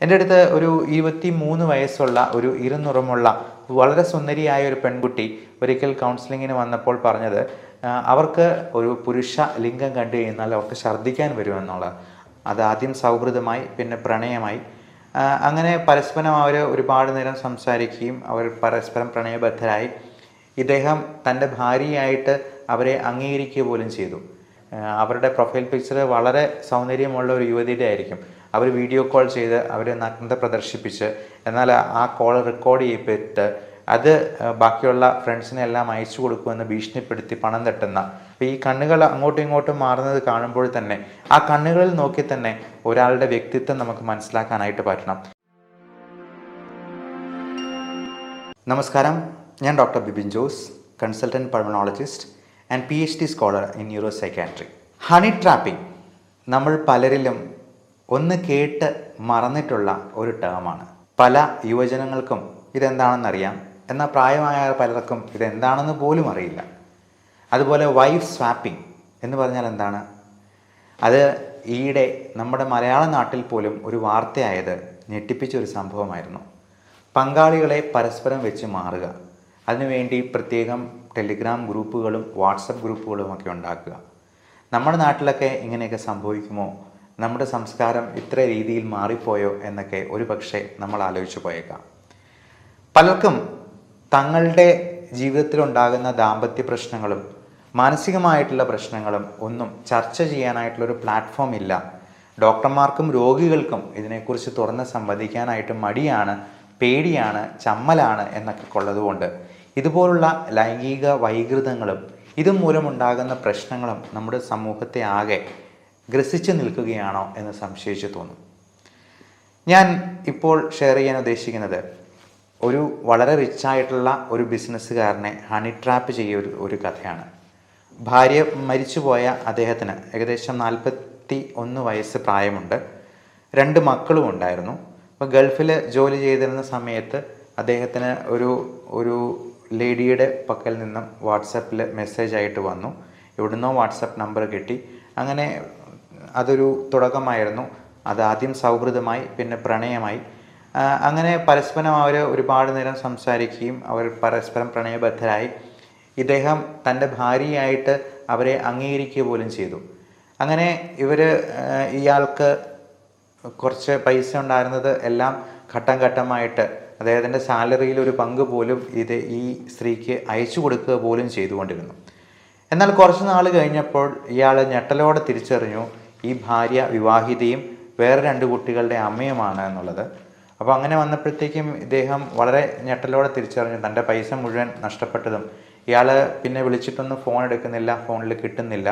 എൻ്റെ അടുത്ത് ഒരു 23 വയസ്സുള്ള ഒരു ഇരുനിറമുള്ള വളരെ സുന്ദരിയായ ഒരു പെൺകുട്ടി ഒരിക്കൽ കൗൺസിലിങ്ങിന് വന്നപ്പോൾ പറഞ്ഞത് അവർക്ക് ഒരു പുരുഷ ലിംഗം കണ്ടു കഴിഞ്ഞാൽ അവർക്ക് ഛർദ്ദിക്കാൻ വരുമെന്നുള്ളത്. അതാദ്യം സൗഹൃദമായി, പിന്നെ പ്രണയമായി, അങ്ങനെ പരസ്പരം അവർ ഒരുപാട് നേരം സംസാരിക്കുകയും അവർ പരസ്പരം പ്രണയബദ്ധരായി. ഇദ്ദേഹം തൻ്റെ ഭാര്യയായിട്ട് അവരെ അംഗീകരിക്കുക പോലും ചെയ്തു. അവരുടെ പ്രൊഫൈൽ പിക്ചർ വളരെ സൗന്ദര്യമുള്ള ഒരു യുവതിയുടെ ആയിരിക്കും. അവർ വീഡിയോ കോൾ ചെയ്ത് അവർ നഗ്നത പ്രദർശിപ്പിച്ച്, എന്നാൽ ആ കോൾ റെക്കോർഡ് ചെയ്യപ്പെട്ട് അത് ബാക്കിയുള്ള ഫ്രണ്ട്സിനെല്ലാം അയച്ചു കൊടുക്കുമെന്ന് ഭീഷണിപ്പെടുത്തി പണം തട്ടുന്ന, അപ്പോൾ ഈ കണ്ണുകൾ അങ്ങോട്ടും ഇങ്ങോട്ടും മാറുന്നത് കാണുമ്പോൾ തന്നെ ആ കണ്ണുകളിൽ നോക്കി തന്നെ ഒരാളുടെ വ്യക്തിത്വം നമുക്ക് മനസ്സിലാക്കാനായിട്ട് പറ്റണം. നമസ്കാരം, ഞാൻ doctor Bibin Jose, consultant pulmonologist and PhD scholar in neuro psychiatry. Honey trapping നമ്മൾ പലരിലും ഒന്ന് കേട്ട് മറന്നിട്ടുള്ള ഒരു ടേമാണ്. പല യുവജനങ്ങൾക്കും ഇതെന്താണെന്നറിയാം, എന്നാൽ പ്രായമായ പലർക്കും ഇതെന്താണെന്ന് പോലും അറിയില്ല. അതുപോലെ വൈഫ് സ്വാപ്പിംഗ് എന്ന് പറഞ്ഞാൽ എന്താണ്? അത് ഈയിടെ നമ്മുടെ മലയാള നാട്ടിൽ പോലും ഒരു വാർത്തയായത് ഞെട്ടിപ്പിച്ചൊരു സംഭവമായിരുന്നു. പങ്കാളികളെ പരസ്പരം വെച്ച് മാറുക, അതിനുവേണ്ടി പ്രത്യേകം ടെലിഗ്രാം ഗ്രൂപ്പുകളും വാട്സപ്പ് ഗ്രൂപ്പുകളും ഒക്കെ ഉണ്ടാക്കുക. നമ്മുടെ നാട്ടിലൊക്കെ ഇങ്ങനെയൊക്കെ സംഭവിക്കുമോ? നമ്മുടെ സംസ്കാരം ഇത്ര രീതിയിൽ മാറിപ്പോയോ എന്നൊക്കെ ഒരു പക്ഷേ നമ്മൾ ആലോചിച്ച് പോയേക്കാം. പലർക്കും തങ്ങളുടെ ജീവിതത്തിലുണ്ടാകുന്ന ദാമ്പത്യ പ്രശ്നങ്ങളും മാനസികമായിട്ടുള്ള പ്രശ്നങ്ങളും ഒന്നും ചർച്ച ചെയ്യാനായിട്ടുള്ളൊരു പ്ലാറ്റ്ഫോം ഇല്ല. ഡോക്ടർമാർക്കും രോഗികൾക്കും ഇതിനെക്കുറിച്ച് തുറന്ന് സംവദിക്കാനായിട്ട് മടിയാണ്, പേടിയാണ്, ചമ്മലാണ് എന്നൊക്കെ ഉള്ളതുകൊണ്ട് ഇതുപോലുള്ള ലൈംഗിക വൈകൃതങ്ങളും ഇതുമൂലമുണ്ടാകുന്ന പ്രശ്നങ്ങളും നമ്മുടെ സമൂഹത്തെ ആകെ ഗ്രസിച്ചു നിൽക്കുകയാണോ എന്ന് സംശയിച്ചു തോന്നും. ഞാൻ ഇപ്പോൾ ഷെയർ ചെയ്യാൻ ഉദ്ദേശിക്കുന്നത് ഒരു വളരെ റിച്ചായിട്ടുള്ള ഒരു ബിസിനസ്സുകാരനെ ഹണി ട്രാപ്പ് ചെയ്യ ഒരു കഥയാണ്. ഭാര്യ മരിച്ചുപോയ അദ്ദേഹത്തിന് ഏകദേശം 41 വയസ്സ് പ്രായമുണ്ട്. 2 മക്കളും ഉണ്ടായിരുന്നു. അപ്പോൾ ഗൾഫിൽ ജോലി ചെയ്തിരുന്ന സമയത്ത് അദ്ദേഹത്തിന് ഒരു ലേഡിയുടെ പക്കൽ നിന്നും വാട്സപ്പിൽ മെസ്സേജ് ആയിട്ട് വന്നു. എവിടുന്നോ വാട്സപ്പ് നമ്പർ കിട്ടി. അങ്ങനെ അതൊരു തുടക്കമായിരുന്നു. അതാദ്യം സൗഹൃദമായി, പിന്നെ പ്രണയമായി, അങ്ങനെ പരസ്പരം അവർ ഒരുപാട് നേരം സംസാരിക്കുകയും അവർ പരസ്പരം പ്രണയബദ്ധരായി. ഇദ്ദേഹം തൻ്റെ ഭാര്യയായിട്ട് അവരെ അംഗീകരിക്കുക പോലും ചെയ്തു. അങ്ങനെ ഇയാൾക്ക് കുറച്ച് പൈസ ഉണ്ടായിരുന്നത് എല്ലാം ഘട്ടം ഘട്ടമായിട്ട് അദ്ദേഹത്തിൻ്റെ സാലറിയിൽ ഒരു പങ്ക് പോലും ഈ സ്ത്രീക്ക് അയച്ചു കൊടുക്കുക പോലും ചെയ്തുകൊണ്ടിരുന്നു. എന്നാൽ കുറച്ച് നാൾ കഴിഞ്ഞപ്പോൾ ഇയാൾ ഞെട്ടലോടെ തിരിച്ചറിഞ്ഞു ഈ ഭാര്യ വിവാഹിതയും വേറെ 2 കുട്ടികളുടെ അമ്മയുമാണ് എന്നുള്ളത്. അപ്പോൾ അങ്ങനെ വന്നപ്പോഴത്തേക്കും ഇദ്ദേഹം വളരെ ഞെട്ടലോടെ തിരിച്ചറിഞ്ഞു തൻ്റെ പൈസ മുഴുവൻ നഷ്ടപ്പെട്ടതും. ഇയാൾ പിന്നെ വിളിച്ചിട്ടൊന്നും ഫോൺ എടുക്കുന്നില്ല, ഫോണിൽ കിട്ടുന്നില്ല.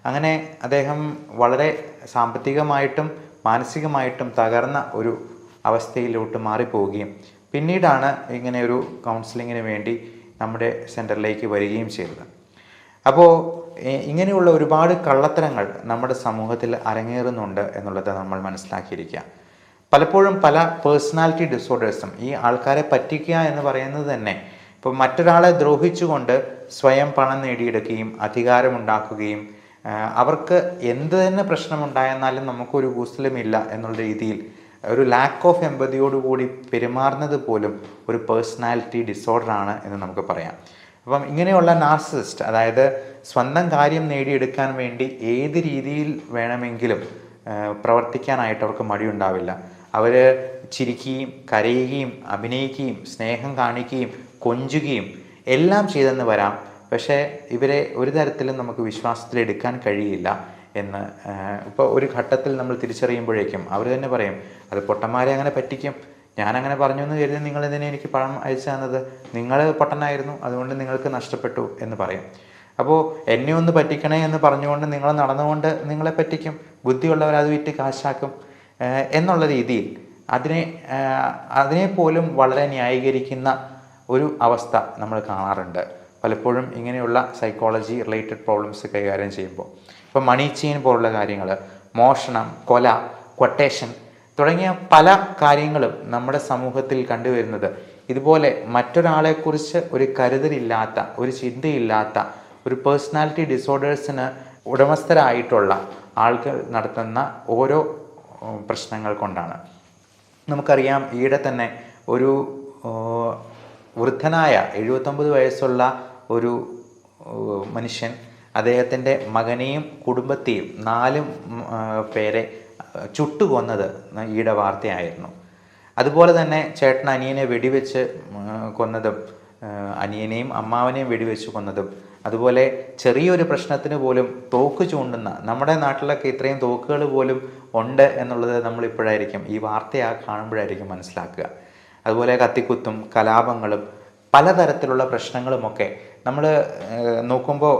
അങ്ങനെ അദ്ദേഹം വളരെ സാമ്പത്തികമായിട്ടും മാനസികമായിട്ടും തകർന്ന ഒരു അവസ്ഥയിലോട്ട് മാറിപ്പോവുകയും പിന്നീടാണ് ഇങ്ങനെ ഒരു കൗൺസിലിങ്ങിന് വേണ്ടി നമ്മുടെ സെൻറ്ററിലേക്ക് വരികയും ചെയ്തത്. അപ്പോൾ ഇങ്ങനെയുള്ള ഒരുപാട് കള്ളത്തരങ്ങൾ നമ്മുടെ സമൂഹത്തിൽ അരങ്ങേറുന്നുണ്ട് എന്നുള്ളത് നമ്മൾ മനസ്സിലാക്കിയിരിക്കുക. പലപ്പോഴും പല പേഴ്സണാലിറ്റി ഡിസോർഡേഴ്സും ഈ ആൾക്കാരെ പറ്റിക്കുക എന്ന് പറയുന്നത് തന്നെ ഇപ്പോൾ മറ്റൊരാളെ ദ്രോഹിച്ചുകൊണ്ട് സ്വയം പണം നേടിയെടുക്കുകയും അധികാരമുണ്ടാക്കുകയും അവർക്ക് എന്ത് തന്നെ പ്രശ്നമുണ്ടായെന്നാലും നമുക്കൊരു ഗുസ്ലമില്ല എന്നുള്ള രീതിയിൽ ഒരു ലാക്ക് ഓഫ് എമ്പതിയോടുകൂടി പെരുമാറുന്നത് പോലും ഒരു പേഴ്സണാലിറ്റി ഡിസോർഡറാണ് എന്ന് നമുക്ക് പറയാം. അപ്പം ഇങ്ങനെയുള്ള നാർസിസിസ്റ്റ്, അതായത് സ്വന്തം കാര്യം നേടിയെടുക്കാൻ വേണ്ടി ഏത് രീതിയിൽ വേണമെങ്കിലും പ്രവർത്തിക്കാനായിട്ട് അവർക്ക് മടിയുണ്ടാവില്ല. അവർ ചിരിക്കുകയും കരയുകയും അഭിനയിക്കുകയും സ്നേഹം കാണിക്കുകയും കൊഞ്ചുകയും എല്ലാം ചെയ്തെന്ന് വരാം. പക്ഷേ ഇവരെ ഒരു തരത്തിലും നമുക്ക് വിശ്വാസത്തിലെടുക്കാൻ കഴിയില്ല എന്ന് ഇപ്പോൾ ഒരു ഘട്ടത്തിൽ നമ്മൾ തിരിച്ചറിയുമ്പോഴേക്കും അവർ തന്നെ പറയും, അത് പൊട്ടന്മാരെ അങ്ങനെ പറ്റിക്കും, ഞാനങ്ങനെ പറഞ്ഞു എന്ന് കരുതി നിങ്ങൾ ഇതിനെ എനിക്ക് പണം അയച്ചു തന്നത്, നിങ്ങൾ പൊട്ടനായിരുന്നു, അതുകൊണ്ട് നിങ്ങൾക്ക് നഷ്ടപ്പെട്ടു എന്ന് പറയും. അപ്പോൾ എന്നെ ഒന്ന് പറ്റിക്കണേ എന്ന് പറഞ്ഞുകൊണ്ട് നിങ്ങൾ നടന്നുകൊണ്ട് നിങ്ങളെ പറ്റിക്കും, ബുദ്ധിയുള്ളവർ അത് വിറ്റ് കാശാക്കും എന്നുള്ള രീതിയിൽ അതിനെ പോലും വളരെ ന്യായീകരിക്കുന്ന ഒരു അവസ്ഥ നമ്മൾ കാണാറുണ്ട് പലപ്പോഴും ഇങ്ങനെയുള്ള സൈക്കോളജി റിലേറ്റഡ് പ്രോബ്ലംസ് കൈകാര്യം ചെയ്യുമ്പോൾ. ഇപ്പോൾ മണി ചെയിൻ പോലുള്ള കാര്യങ്ങൾ, മോഷണം, കൊല, ക്വട്ടേഷൻ തുടങ്ങിയ പല കാര്യങ്ങളും നമ്മുടെ സമൂഹത്തിൽ കണ്ടുവരുന്നത് ഇതുപോലെ മറ്റൊരാളെക്കുറിച്ച് ഒരു കരുതലില്ലാത്ത, ഒരു ചിന്തയില്ലാത്ത, ഒരു പേഴ്സണാലിറ്റി ഡിസോർഡേഴ്സിന് ഉടമസ്ഥരായിട്ടുള്ള ആൾക്കാർ നടത്തുന്ന ഓരോ പ്രശ്നങ്ങൾ കൊണ്ടാണ്. നമുക്കറിയാം ഈയിടെ തന്നെ ഒരു വൃദ്ധനായ 79 വയസ്സുള്ള ഒരു മനുഷ്യൻ അദ്ദേഹത്തിൻ്റെ മകനെയും കുടുംബത്തെയും 4 പേരെ ചുട്ടുകൊന്നത് ഈയിടെ വാർത്തയായിരുന്നു. അതുപോലെ തന്നെ ചേട്ടൻ അനിയനെ വെടിവെച്ച് കൊന്നതും, അനിയനെയും അമ്മാവനെയും വെടിവെച്ച് കൊന്നതും, അതുപോലെ ചെറിയൊരു പ്രശ്നത്തിന് പോലും തോക്ക് ചൂണ്ടുന്ന, നമ്മുടെ നാട്ടിലൊക്കെ ഇത്രയും തോക്കുകൾ പോലും ഉണ്ട് എന്നുള്ളത് നമ്മളിപ്പോഴായിരിക്കും ഈ വാർത്തയാ കാണുമ്പോഴായിരിക്കും മനസ്സിലാക്കുക. അതുപോലെ കത്തിക്കുത്തും കലാപങ്ങളും പലതരത്തിലുള്ള പ്രശ്നങ്ങളുമൊക്കെ നമ്മൾ നോക്കുമ്പോൾ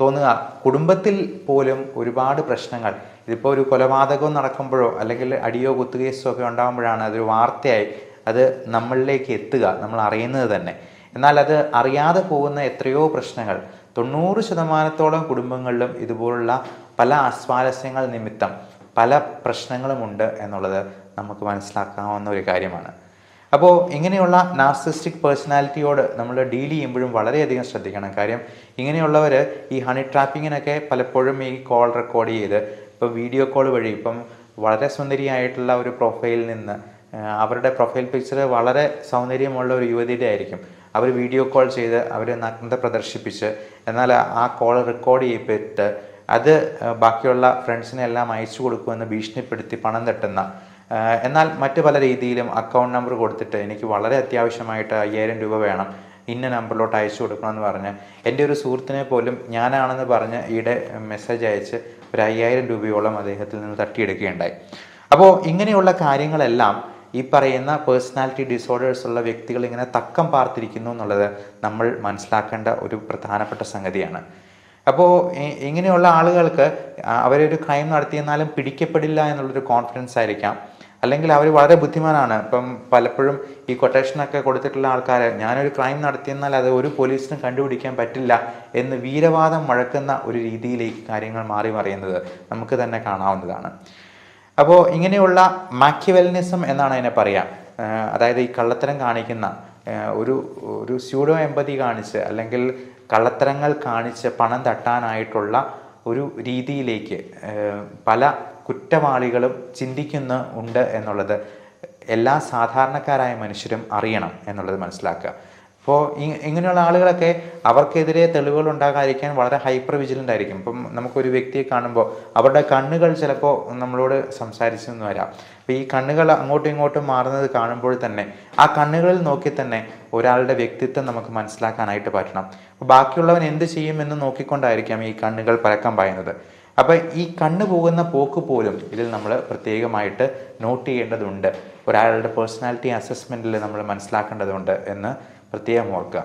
തോന്നുക കുടുംബത്തിൽ പോലും ഒരുപാട് പ്രശ്നങ്ങൾ. ഇതിപ്പോൾ ഒരു കൊലപാതകം നടക്കുമ്പോഴോ അല്ലെങ്കിൽ അടിയോ കുത്തുകേസോ ഒക്കെ ഉണ്ടാകുമ്പോഴാണ് അതൊരു വാർത്തയായി അത് നമ്മളിലേക്ക് എത്തുക, നമ്മൾ അറിയുന്നത് തന്നെ. എന്നാൽ അത് അറിയാതെ പോകുന്ന എത്രയോ പ്രശ്നങ്ങൾ 90% കുടുംബങ്ങളിലും ഇതുപോലുള്ള പല അസ്വാരസ്യങ്ങൾ നിമിത്തം പല പ്രശ്നങ്ങളുമുണ്ട് എന്നുള്ളത് നമുക്ക് മനസ്സിലാക്കാവുന്ന ഒരു കാര്യമാണ്. അപ്പോൾ ഇങ്ങനെയുള്ള നാർസിസ്റ്റിക് പേഴ്സണാലിറ്റിയോട് നമ്മൾ ഡീൽ ചെയ്യുമ്പോഴും വളരെയധികം ശ്രദ്ധിക്കണം. കാര്യം ഇങ്ങനെയുള്ളവർ ഈ ഹണി ട്രാപ്പിങ്ങിനൊക്കെ പലപ്പോഴും ഈ കോൾ റെക്കോർഡ് ചെയ്ത്, ഇപ്പോൾ വീഡിയോ കോൾ വഴി, ഇപ്പം വളരെ സുന്ദരിയായിട്ടുള്ള ഒരു പ്രൊഫൈലിൽ നിന്ന് അവരുടെ പ്രൊഫൈൽ പിക്ചർ വളരെ സൗന്ദര്യമുള്ള ഒരു യുവതിയുടെ ആയിരിക്കും, അവർ വീഡിയോ കോൾ ചെയ്ത് അവർ നഗ്നത പ്രദർശിപ്പിച്ച്, എന്നാൽ ആ കോൾ റെക്കോർഡ് ചെയ്യപ്പെട്ട് അത് ബാക്കിയുള്ള ഫ്രണ്ട്സിനെല്ലാം അയച്ചു കൊടുക്കുമെന്ന് ഭീഷണിപ്പെടുത്തി പണം തട്ടുന്ന, എന്നാൽ മറ്റ് പല രീതിയിലും അക്കൗണ്ട് നമ്പർ കൊടുത്തിട്ട് എനിക്ക് വളരെ അത്യാവശ്യമായിട്ട് 5000 രൂപ വേണം, ഇന്ന നമ്പറിലോട്ട് അയച്ചു കൊടുക്കണമെന്ന് പറഞ്ഞ് എൻ്റെ ഒരു സുഹൃത്തിനെ പോലും ഞാനാണെന്ന് പറഞ്ഞ് ഈയിടെ മെസ്സേജ് അയച്ച് ഒരു 5000 രൂപയോളം അദ്ദേഹത്തിൽ നിന്ന് തട്ടിയെടുക്കുകയുണ്ടായി. അപ്പോൾ ഇങ്ങനെയുള്ള കാര്യങ്ങളെല്ലാം ഈ പറയുന്ന പേഴ്സണാലിറ്റി ഡിസോർഡേഴ്സ് ഉള്ള വ്യക്തികൾ ഇങ്ങനെ തക്കം പാർത്തിരിക്കുന്നു എന്നുള്ളത് നമ്മൾ മനസ്സിലാക്കേണ്ട ഒരു പ്രധാനപ്പെട്ട സംഗതിയാണ്. അപ്പോൾ ഇങ്ങനെയുള്ള ആളുകൾക്ക് അവരൊരു ക്രൈം നടത്തിയെന്നാലും പിടിക്കപ്പെടില്ല എന്നുള്ളൊരു കോൺഫിഡൻസ് ആയിരിക്കാം, അല്ലെങ്കിൽ അവർ വളരെ ബുദ്ധിമാനാണ്. ഇപ്പം പലപ്പോഴും ഈ കൊട്ടേഷനൊക്കെ കൊടുത്തിട്ടുള്ള ആൾക്കാർ ഞാനൊരു ക്രൈം നടത്തിയെന്നാൽ അത് ഒരു പോലീസിനും കണ്ടുപിടിക്കാൻ പറ്റില്ല എന്ന് വീരവാദം മുഴക്കുന്ന ഒരു രീതിയിലേക്ക് കാര്യങ്ങൾ മാറി മറിയുന്നത് നമുക്ക് തന്നെ കാണാവുന്നതാണ്. അപ്പോൾ ഇങ്ങനെയുള്ള മാക്കിവെലിനിസം എന്നാണ് അതിനെ പറയാം. അതായത് ഈ കള്ളത്തരം കാണിക്കുന്ന ഒരു സ്യൂഡോ എമ്പതി കാണിച്ച് അല്ലെങ്കിൽ കള്ളത്തരങ്ങൾ കാണിച്ച് പണം തട്ടാനായിട്ടുള്ള ഒരു രീതിയിലേക്ക് പല കുറ്റവാളികളും ചിന്തിക്കുന്നുണ്ട് എന്നുള്ളത് എല്ലാ സാധാരണക്കാരായ മനുഷ്യരും അറിയണം എന്നുള്ളത് മനസ്സിലാക്കുക. അപ്പോൾ ഇങ്ങനെയുള്ള ആളുകളൊക്കെ അവർക്കെതിരെ തെളിവുകൾ ഉണ്ടാകാതിരിക്കാൻ വളരെ ഹൈപ്പർ വിജിലൻ്റ് ആയിരിക്കും. ഇപ്പം നമുക്കൊരു വ്യക്തിയെ കാണുമ്പോൾ അവരുടെ കണ്ണുകൾ ചിലപ്പോൾ നമ്മളോട് സംസാരിച്ചെന്ന് വരാം. അപ്പോൾ ഈ കണ്ണുകൾ അങ്ങോട്ടും ഇങ്ങോട്ടും മാറുന്നത് കാണുമ്പോൾ തന്നെ ആ കണ്ണുകളിൽ നോക്കി തന്നെ ഒരാളുടെ വ്യക്തിത്വം നമുക്ക് മനസ്സിലാക്കാനായിട്ട് പറ്റണം. അപ്പോൾ ബാക്കിയുള്ളവൻ എന്ത് ചെയ്യുമെന്ന് നോക്കിക്കൊണ്ടായിരിക്കാം ഈ കണ്ണുകൾ പരക്കം പായുന്നത്. അപ്പോൾ ഈ കണ്ണു പോകുന്ന പോക്ക് പോലും ഇതിൽ നമ്മൾ പ്രത്യേകമായിട്ട് നോട്ട് ചെയ്യേണ്ടതുണ്ട്. ഒരാളുടെ പേഴ്സണാലിറ്റി അസസ്മെൻറ്റിൽ നമ്മൾ മനസ്സിലാക്കേണ്ടതുണ്ട് എന്ന് പ്രത്യേകം ഓർക്കുക.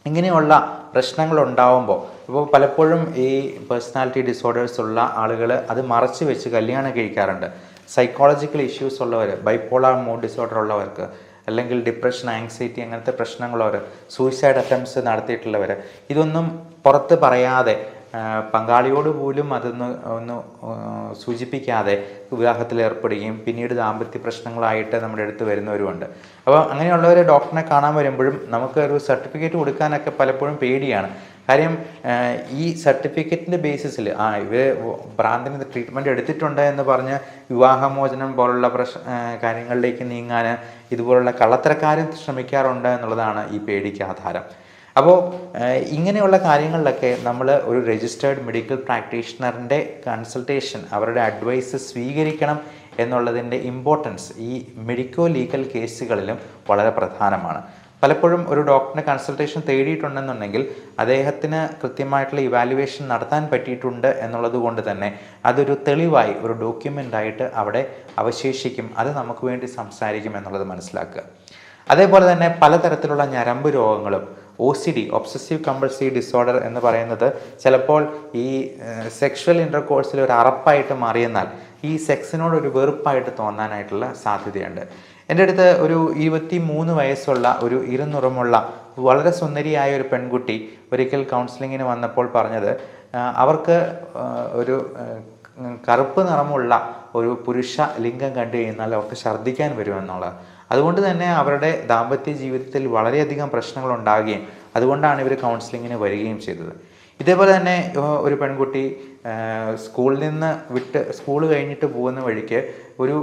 ഇങ്ങനെയുള്ള പ്രശ്നങ്ങൾ ഉണ്ടാവുമ്പോൾ ഇപ്പോൾ പലപ്പോഴും ഈ പേഴ്സണാലിറ്റി ഡിസോർഡേഴ്സ് ഉള്ള ആളുകൾ അത് മറച്ചു വെച്ച് കല്യാണം കഴിക്കാറുണ്ട്. സൈക്കോളജിക്കൽ ഇഷ്യൂസ് ഉള്ളവർ, ബൈപ്പോളാർ മൂഡ് ഡിസോർഡർ ഉള്ളവർക്ക്, അല്ലെങ്കിൽ ഡിപ്രഷൻ, ആങ്സൈറ്റി അങ്ങനത്തെ പ്രശ്നങ്ങളുള്ളവർ, സൂയിസൈഡ് അറ്റംപ്റ്റ്സ് നടത്തിയിട്ടുള്ളവർ, ഇതൊന്നും പുറത്ത് പറയാതെ പങ്കാളിയോട് പോലും ഒന്ന് സൂചിപ്പിക്കാതെ വിവാഹത്തിൽ ഏർപ്പെടുകയും പിന്നീട് ദാമ്പത്യ പ്രശ്നങ്ങളായിട്ട് നമ്മുടെ അടുത്ത് വരുന്നവരുമുണ്ട്. അപ്പോൾ അങ്ങനെയുള്ളവർ ഡോക്ടറിനെ കാണാൻ വരുമ്പോഴും നമുക്ക് ഒരു സർട്ടിഫിക്കറ്റ് കൊടുക്കാനൊക്കെ പലപ്പോഴും പേടിയാണ്. കാര്യം ഈ സർട്ടിഫിക്കറ്റിൻ്റെ ബേസിസിൽ ഇവർ ഭ്രാന്തിന് ട്രീറ്റ്മെൻറ്റ് എടുത്തിട്ടുണ്ട് എന്ന് പറഞ്ഞ് വിവാഹമോചനം പോലുള്ള കാര്യങ്ങളിലേക്ക് നീങ്ങാൻ ഇതുപോലുള്ള കള്ളത്തരക്കാരും ശ്രമിക്കാറുണ്ട് എന്നുള്ളതാണ് ഈ പേടിക്ക് ആധാരം. അപ്പോൾ ഇങ്ങനെയുള്ള കാര്യങ്ങളിലൊക്കെ നമ്മൾ ഒരു രജിസ്റ്റേർഡ് മെഡിക്കൽ പ്രാക്ടീഷണറിൻ്റെ കൺസൾട്ടേഷൻ, അവരുടെ അഡ്വൈസ് സ്വീകരിക്കണം എന്നുള്ളതിൻ്റെ ഇമ്പോർട്ടൻസ് ഈ മെഡിക്കോ ലീഗൽ കേസുകളിലും വളരെ പ്രധാനമാണ്. പലപ്പോഴും ഒരു ഡോക്ടറിനെ കൺസൾട്ടേഷൻ തേടിയിട്ടുണ്ടെന്നുണ്ടെങ്കിൽ അദ്ദേഹത്തിന് കൃത്യമായിട്ടുള്ള ഇവാലുവേഷൻ നടത്താൻ പറ്റിയിട്ടുണ്ട് എന്നുള്ളത് കൊണ്ട് തന്നെ അതൊരു തെളിവായി, ഒരു ഡോക്യുമെൻ്റായിട്ട് അവിടെ അവശേഷിക്കും. അത് നമുക്ക് വേണ്ടി സംസാരിക്കും എന്നുള്ളത് മനസ്സിലാക്കുക. അതേപോലെ തന്നെ പലതരത്തിലുള്ള ഞരമ്പ് രോഗങ്ങളും, OCD, ഒബ്സസീവ് കമ്പൾസീവ് ഡിസോർഡർ എന്ന് പറയുന്നത് ചിലപ്പോൾ ഈ സെക്ഷൽ ഇൻ്റർകോഴ്സിൽ ഒരു അറപ്പായിട്ട് മാറിയെന്നാൽ ഈ സെക്സിനോടൊരു വെറുപ്പായിട്ട് തോന്നാനായിട്ടുള്ള സാധ്യതയുണ്ട്. എൻ്റെ അടുത്ത് ഒരു 23 വയസ്സുള്ള ഒരു ഇരുനിറമുള്ള വളരെ സുന്ദരിയായ ഒരു പെൺകുട്ടി ഒരിക്കൽ കൗൺസിലിങ്ങിന് വന്നപ്പോൾ പറഞ്ഞത് അവർക്ക് ഒരു കറുപ്പ് നിറമുള്ള ഒരു പുരുഷ ലിംഗം കണ്ടു കഴിഞ്ഞാൽ അവർക്ക് ഛർദ്ദിക്കാൻ വരുമെന്നുള്ളത്. അതുകൊണ്ട് തന്നെ അവരുടെ ദാമ്പത്യ ജീവിതത്തിൽ വളരെയധികം പ്രശ്നങ്ങൾ ഉണ്ടാകുകയും അതുകൊണ്ടാണ് ഇവർ കൗൺസിലിങ്ങിന് വരികയും ചെയ്തത്. ഇതേപോലെ തന്നെ ഒരു പെൺകുട്ടി സ്കൂളിൽ നിന്ന് സ്കൂൾ കഴിഞ്ഞിട്ട് പോകുന്ന വഴിക്ക് ഒരു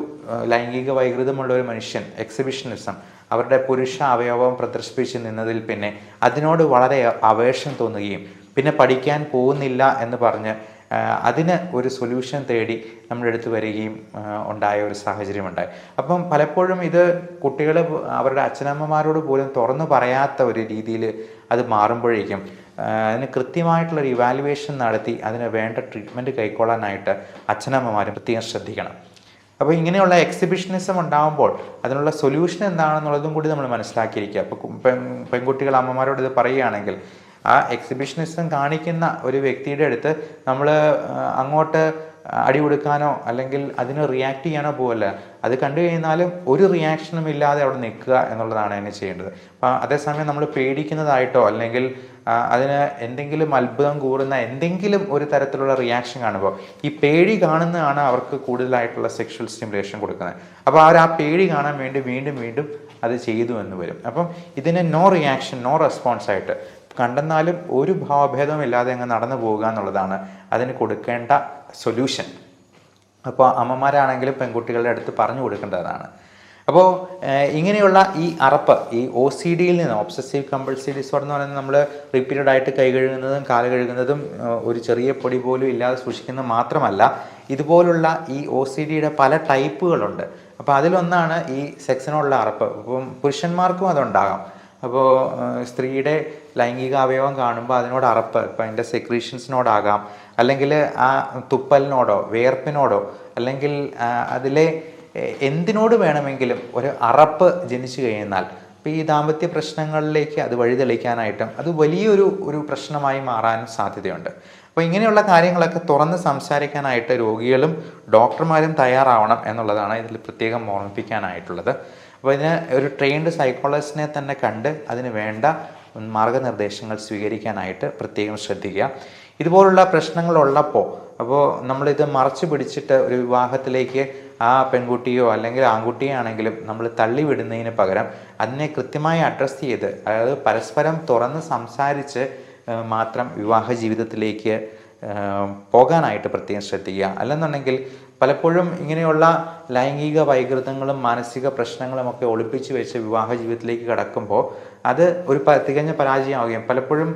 ലൈംഗിക വൈകൃതമുള്ള ഒരു മനുഷ്യൻ എക്സിബിഷനിസം അവരുടെ പുരുഷ അവയവം പ്രദർശിപ്പിച്ച് നിന്നതിൽ പിന്നെ അതിനോട് വളരെ അവേഷം തോന്നുകയും പിന്നെ പഠിക്കാൻ പോകുന്നില്ല എന്ന് പറഞ്ഞ് അതിന് ഒരു സൊല്യൂഷൻ തേടി നമ്മുടെ അടുത്ത് വരികയും ഉണ്ടായ ഒരു സാഹചര്യമുണ്ടായി. അപ്പം പലപ്പോഴും ഇത് കുട്ടികൾ അവരുടെ അച്ഛനമ്മമാരോട് പോലും തുറന്നു പറയാത്ത ഒരു രീതിയിൽ അത് മാറുമ്പോഴേക്കും അതിന് കൃത്യമായിട്ടുള്ളൊരു ഇവാലുവേഷൻ നടത്തി അതിന് വേണ്ട ട്രീറ്റ്മെൻറ്റ് കൈക്കൊള്ളാനായിട്ട് അച്ഛനമ്മമാരും പ്രത്യേകം ശ്രദ്ധിക്കണം. അപ്പോൾ ഇങ്ങനെയുള്ള എക്സിബിഷനിസം ഉണ്ടാകുമ്പോൾ അതിനുള്ള സൊല്യൂഷൻ എന്താണെന്നുള്ളതും കൂടി നമ്മൾ മനസ്സിലാക്കിയിരിക്കുക. അപ്പോൾ പെൺകുട്ടികൾ അമ്മമാരോട് ഇത് പറയുകയാണെങ്കിൽ ആ എക്സിബിഷനിസം കാണിക്കുന്ന ഒരു വ്യക്തിയുടെ അടുത്ത് നമ്മൾ അങ്ങോട്ട് അടി കൊടുക്കാനോ അല്ലെങ്കിൽ അതിന് റിയാക്ട് ചെയ്യാനോ പോകല്ല. അത് കണ്ടു കഴിഞ്ഞാലും ഒരു റിയാക്ഷനും ഇല്ലാതെ അവിടെ നിൽക്കുക എന്നുള്ളതാണ് അതിന് ചെയ്യേണ്ടത്. അപ്പം അതേസമയം നമ്മൾ പേടിക്കുന്നതായിട്ടോ അല്ലെങ്കിൽ അതിന് എന്തെങ്കിലും അത്ഭുതം കൂറുന്ന എന്തെങ്കിലും ഒരു തരത്തിലുള്ള റിയാക്ഷൻ കാണുമ്പോൾ ഈ പേടി കാണുന്നതാണ് അവർക്ക് കൂടുതലായിട്ടുള്ള സെക്ഷൽ സ്റ്റിമുലേഷൻ കൊടുക്കുന്നത്. അപ്പോൾ അവർ ആ പേടി കാണാൻ വേണ്ടി വീണ്ടും വീണ്ടും അത് ചെയ്തു എന്ന് വരും. അപ്പം ഇതിന് നോ റിയാക്ഷൻ നോ റെസ്പോൺസ് ആയിട്ട് കണ്ടെന്നാലും ഒരു ഭാവഭേദവും ഇല്ലാതെ അങ്ങ് നടന്നു പോവുക എന്നുള്ളതാണ് അതിന് കൊടുക്കേണ്ട സൊല്യൂഷൻ. അപ്പോൾ അമ്മമാരാണെങ്കിലും പെൺകുട്ടികളുടെ അടുത്ത് പറഞ്ഞു കൊടുക്കേണ്ടതാണ്. അപ്പോൾ ഇങ്ങനെയുള്ള ഈ അറപ്പ് ഈ OCDയിൽ നിന്ന് ഒബ്സസീവ് കമ്പൾസീവ് ഡിസോർഡർ എന്ന് പറയുന്നത് നമ്മൾ റിപ്പീറ്റഡ് ആയിട്ട് കൈ കഴുകുന്നതും കാല് കഴുകുന്നതും ഒരു ചെറിയ പൊടി പോലും ഇല്ലാതെ സൂക്ഷിക്കുന്നത് മാത്രമല്ല, ഇതുപോലുള്ള ഈ OCDയുടെ പല ടൈപ്പുകളുണ്ട്. അപ്പോൾ അതിലൊന്നാണ് ഈ സെക്സിനോടുള്ള അറപ്പ്. ഇപ്പം പുരുഷന്മാർക്കും അതുണ്ടാകാം. അപ്പോൾ സ്ത്രീയുടെ ലൈംഗിക അവയവം കാണുമ്പോൾ അതിനോട് അറപ്പ്, ഇപ്പം അതിൻ്റെ സെക്രീഷൻസിനോടാകാം, അല്ലെങ്കിൽ ആ തുപ്പലിനോടോ വിയർപ്പിനോടോ അല്ലെങ്കിൽ അതിലെ എന്തിനോട് വേണമെങ്കിലും ഒരു അറപ്പ് ജനിച്ചു കഴിഞ്ഞാൽ ഇപ്പോൾ ഈ ദാമ്പത്യ പ്രശ്നങ്ങളിലേക്ക് അത് വഴിതെളിക്കാനായിട്ടും അത് വലിയൊരു പ്രശ്നമായി മാറാനും സാധ്യതയുണ്ട്. അപ്പോൾ ഇങ്ങനെയുള്ള കാര്യങ്ങളൊക്കെ തുറന്ന് സംസാരിക്കാനായിട്ട് രോഗികളും ഡോക്ടർമാരും തയ്യാറാവണം എന്നുള്ളതാണ് ഇതിൽ പ്രത്യേകം ഓർമ്മിപ്പിക്കാനായിട്ടുള്ളത്. അപ്പോൾ ഇതിന് ഒരു ട്രെയിൻഡ് സൈക്കോളജിസ്റ്റിനെ തന്നെ കണ്ട് അതിന് വേണ്ട മാർഗനിർദ്ദേശങ്ങൾ സ്വീകരിക്കാനായിട്ട് പ്രത്യേകം ശ്രദ്ധിക്കുക. ഇതുപോലുള്ള പ്രശ്നങ്ങളുള്ളപ്പോൾ അപ്പോൾ നമ്മളിത് മറച്ചു പിടിച്ചിട്ട് ഒരു വിവാഹത്തിലേക്ക് ആ പെൺകുട്ടിയോ അല്ലെങ്കിൽ ആൺകുട്ടിയോ ആണെങ്കിലും നമ്മൾ തള്ളിവിടുന്നതിന് പകരം അതിനെ കൃത്യമായി അഡ്രസ്സ് ചെയ്ത്, അതായത് പരസ്പരം തുറന്ന് സംസാരിച്ച് മാത്രം വിവാഹ ജീവിതത്തിലേക്ക് പോകാനായിട്ട് പ്രത്യേകം ശ്രദ്ധിക്കുക. അല്ലെന്നുണ്ടെങ്കിൽ പലപ്പോഴും ഇങ്ങനെയുള്ള ലൈംഗിക വൈകൃതങ്ങളും മാനസിക പ്രശ്നങ്ങളും ഒക്കെ ഒളിപ്പിച്ച് വെച്ച് വിവാഹ ജീവിതത്തിലേക്ക് കടക്കുമ്പോൾ അത് ഒരു തികഞ്ഞ പരാജയമാവുകയും പലപ്പോഴും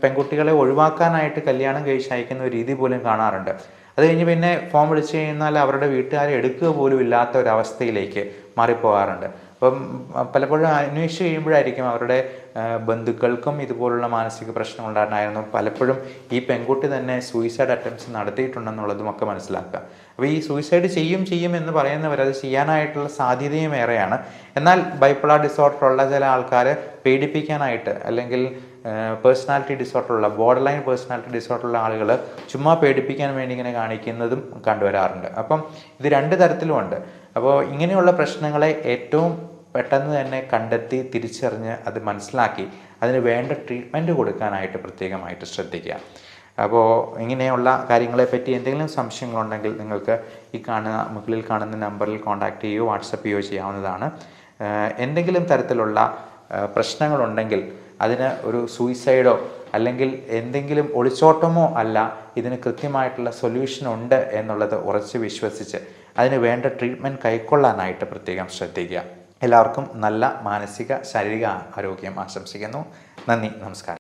പെൺകുട്ടികളെ ഒഴിവാക്കാനായിട്ട് കല്യാണം കഴിച്ച് അയക്കുന്ന ഒരു രീതി പോലും കാണാറുണ്ട്. അത് കഴിഞ്ഞ് പിന്നെ ഫോൺ വിളിച്ചു കഴിഞ്ഞാൽ അവരുടെ വീട്ടുകാരെ എടുക്കുക പോലും ഇല്ലാത്ത ഒരവസ്ഥയിലേക്ക് മാറിപ്പോകാറുണ്ട്. അപ്പം പലപ്പോഴും അന്വേഷിച്ച് കഴിയുമ്പോഴായിരിക്കും അവരുടെ ബന്ധുക്കൾക്കും ഇതുപോലുള്ള മാനസിക പ്രശ്നങ്ങളുണ്ടായിരുന്നു. പലപ്പോഴും ഈ പെൺകുട്ടി തന്നെ സൂയിസൈഡ് അറ്റംപ്റ്റ്സ് നടത്തിയിട്ടുണ്ടെന്നുള്ളതുമൊക്കെ മനസ്സിലാക്കുക. അപ്പോൾ ഈ സൂയിസൈഡ് ചെയ്യും എന്ന് പറയുന്നവർ അത് ചെയ്യാനായിട്ടുള്ള സാധ്യതയും ഏറെയാണ്. എന്നാൽ ബൈപ്പോളാർ ഡിസോർഡർ ഉള്ള ചില ആൾക്കാർ പേടിപ്പിക്കാനായിട്ട് അല്ലെങ്കിൽ പേഴ്സണാലിറ്റി ഡിസോർഡറുള്ള ബോർഡർ ലൈൻ പേഴ്സണാലിറ്റി ഡിസോർഡറുള്ള ആളുകൾ ചുമ്മാ പേടിപ്പിക്കാൻ വേണ്ടി ഇങ്ങനെ കാണിക്കുന്നതും കണ്ടുവരാറുണ്ട്. അപ്പം ഇത് രണ്ട് തരത്തിലുമുണ്ട്. അപ്പോൾ ഇങ്ങനെയുള്ള പ്രശ്നങ്ങളെ ഏറ്റവും പെട്ടെന്ന് തന്നെ കണ്ടെത്തി തിരിച്ചറിഞ്ഞ് അത് മനസ്സിലാക്കി അതിന് വേണ്ട ട്രീറ്റ്മെൻറ്റ് കൊടുക്കാനായിട്ട് പ്രത്യേകമായിട്ട് ശ്രദ്ധിക്കുക. അപ്പോൾ ഇങ്ങനെയുള്ള കാര്യങ്ങളെപ്പറ്റി എന്തെങ്കിലും സംശയങ്ങളുണ്ടെങ്കിൽ നിങ്ങൾക്ക് മുകളിൽ കാണുന്ന നമ്പറിൽ കോൺടാക്റ്റ് ചെയ്യുകയോ വാട്സപ്പ് ചെയ്യുകയോ ചെയ്യാവുന്നതാണ്. എന്തെങ്കിലും തരത്തിലുള്ള പ്രശ്നങ്ങളുണ്ടെങ്കിൽ അതിന് ഒരു സൂയിസൈഡോ അല്ലെങ്കിൽ എന്തെങ്കിലും ഒളിച്ചോട്ടമോ അല്ല, ഇതിന് കൃത്യമായിട്ടുള്ള സൊല്യൂഷൻ ഉണ്ട് എന്നുള്ളത് ഉറച്ച് വിശ്വസിച്ച് അതിന് വേണ്ട ട്രീറ്റ്മെൻറ്റ് കൈക്കൊള്ളാനായിട്ട് പ്രത്യേകം ശ്രദ്ധിക്കുക. എല്ലാവർക്കും നല്ല മാനസിക ശാരീരിക ആരോഗ്യം ആശംസിക്കുന്നു. നന്ദി, നമസ്കാരം.